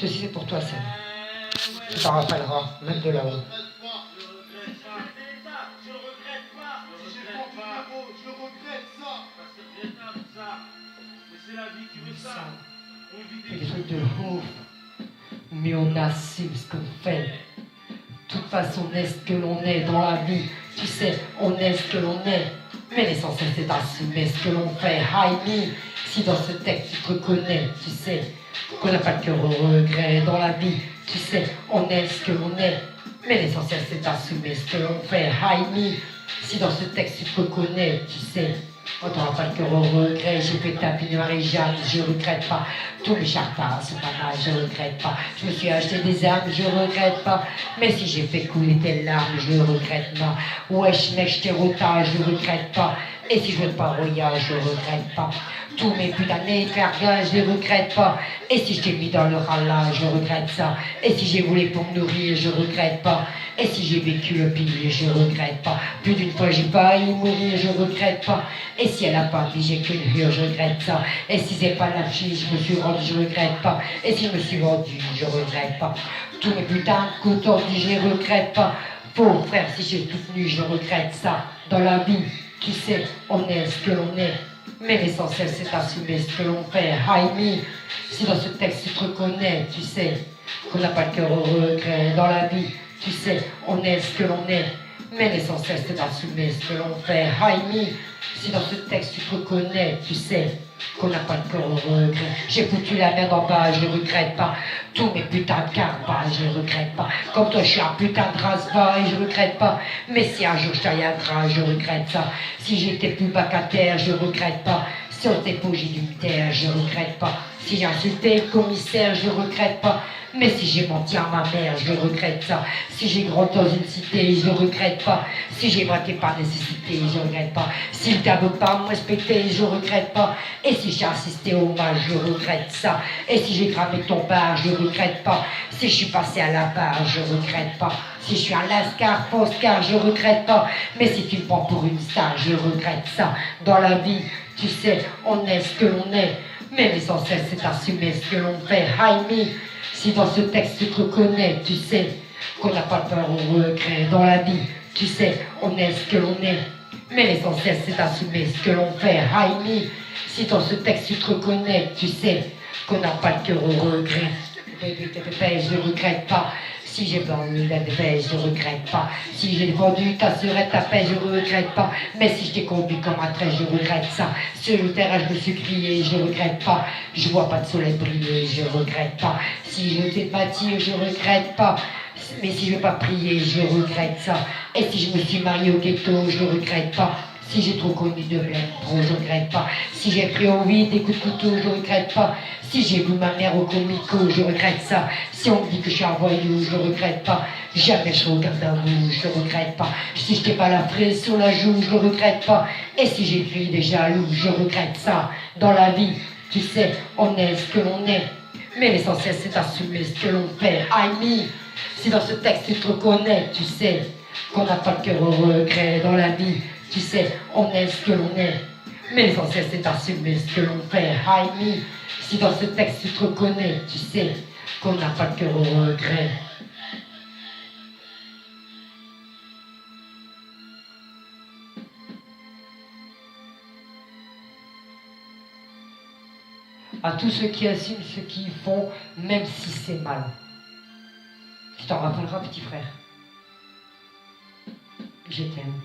Ceci c'est pour toi, Seb. Tu t'en rappelleras, même de là-haut. Et des trucs de ouf. Mais on assume ce qu'on fait. De toute façon, on est ce que l'on est dans la vie. Tu sais, on est ce que l'on est. Mais l'essentiel, c'est d'assumer ce que l'on fait. Haïmi, si dans ce texte tu te reconnais, tu sais qu'on n'a pas de cœur au regret dans la vie. Tu sais, on est ce que l'on est. Mais l'essentiel, c'est d'assumer ce que l'on fait. Haïmi, si dans ce texte tu te reconnais, tu sais. On n'aura pas le cœur au regret, j'ai fait tapiner Marie-Jeanne, je regrette pas. Tous mes chartas, c'est pas mal, je regrette pas. Je me suis acheté des armes, je regrette pas. Mais si j'ai fait couler tes larmes, je regrette pas. Wesh mec, je t'ai retard, je regrette pas. Et si je veux pas royal, je regrette pas. Tous mes putains de cargas, je les regrette pas. Et si je t'ai mis dans le ralage, je regrette ça. Et si j'ai voulu pour me nourrir, je regrette pas. Et si j'ai vécu le pire, je regrette pas. Plus d'une fois j'ai failli mourir, je regrette pas. Et si elle a pas dit j'ai qu'une rire, je regrette ça. Et si c'est pas la fille, je me suis rendu, je regrette pas. Et si je me suis vendu, je regrette pas. Tous mes putains de coups tordus, je les regrette pas. Pauvre frère, si j'ai tout tenu, je regrette ça. Dans la vie, tu sais, on est ce que l'on est. Mais l'essentiel, c'est d'assumer ce que l'on fait. Haïmi, si dans ce texte tu te reconnais, tu sais qu'on n'a pas le cœur au regret dans la vie. Tu sais, on est ce que l'on est. Mais l'essentiel, c'est d'assumer ce que l'on fait. Haïmi, si dans ce texte tu te reconnais, tu sais qu'on n'a pas le cœur au regret. J'ai foutu la merde en bas, je regrette pas. Tous mes putains de carpas, je regrette pas. Comme toi, je suis un putain de race-bas et je regrette pas. Mais si un jour je taille un gras, je regrette ça. Si j'étais plus vacataire, je regrette pas. Si on t'épouse, j'ai dû me taire, je regrette pas. Si j'ai insulté le commissaire, je regrette pas. Mais si j'ai menti à ma mère, je regrette ça. Si j'ai grandi dans une cité, je regrette pas. Si j'ai braqué par nécessité, je regrette pas. Si le tableau pas me respecter, je regrette pas. Et si j'ai assisté au mal, je regrette ça. Et si j'ai cramé ton bar, je regrette pas. Si je suis passé à la barre, je regrette pas. Si je suis un lascar, postcard, je regrette pas. Mais si tu me prends pour une star, je regrette ça. Dans la vie, tu sais, on est ce que l'on est. Mais l'essentiel, c'est d'assumer ce que l'on fait. Haïmi, si dans ce texte tu te reconnais, tu sais qu'on n'a pas peur au regret dans la vie. Tu sais, on est ce que l'on est. Mais l'essentiel, c'est d'assumer ce que l'on fait. Haïmi, si dans ce texte tu te reconnais, tu sais qu'on n'a pas de cœur au regret. Je ne regrette pas. Si j'ai vendu la dépêche, je regrette pas. Si j'ai vendu ta sœurette ta paix, je regrette pas. Mais si je t'ai conduit comme un trait, je regrette ça. Sur le terrain, je me suis crié, je regrette pas. Je vois pas de soleil briller, je regrette pas. Si je t'ai bâti, je regrette pas. Mais si je veux pas prier, je regrette ça. Et si je me suis marié au ghetto, je regrette pas. Si j'ai trop connu de blême, trop, je regrette pas. Si j'ai pris au vide des coups de couteau, je regrette pas. Si j'ai vu ma mère au comico, je regrette ça. Si on me dit que je suis un voyou, je regrette pas. Jamais je regarde un bout, je regrette pas. Si je t'ai pas la fraise sur la joue, je regrette pas. Et si j'ai fui des jaloux, je regrette ça. Dans la vie, tu sais, on est ce que l'on est. Mais l'essentiel, c'est d'assumer ce que l'on fait. Haïmi, si dans ce texte tu te reconnais, tu sais qu'on n'a pas le cœur au regret dans la vie. Tu sais, on est ce que l'on est. Mais l'essentiel, c'est d'assumer ce que l'on fait. Haïmi, si dans ce texte tu te reconnais, tu sais qu'on n'a pas le cœur au regret. À tous ceux qui assument ce qu'ils font, même si c'est mal. Tu t'en rappelleras, petit frère. Je t'aime.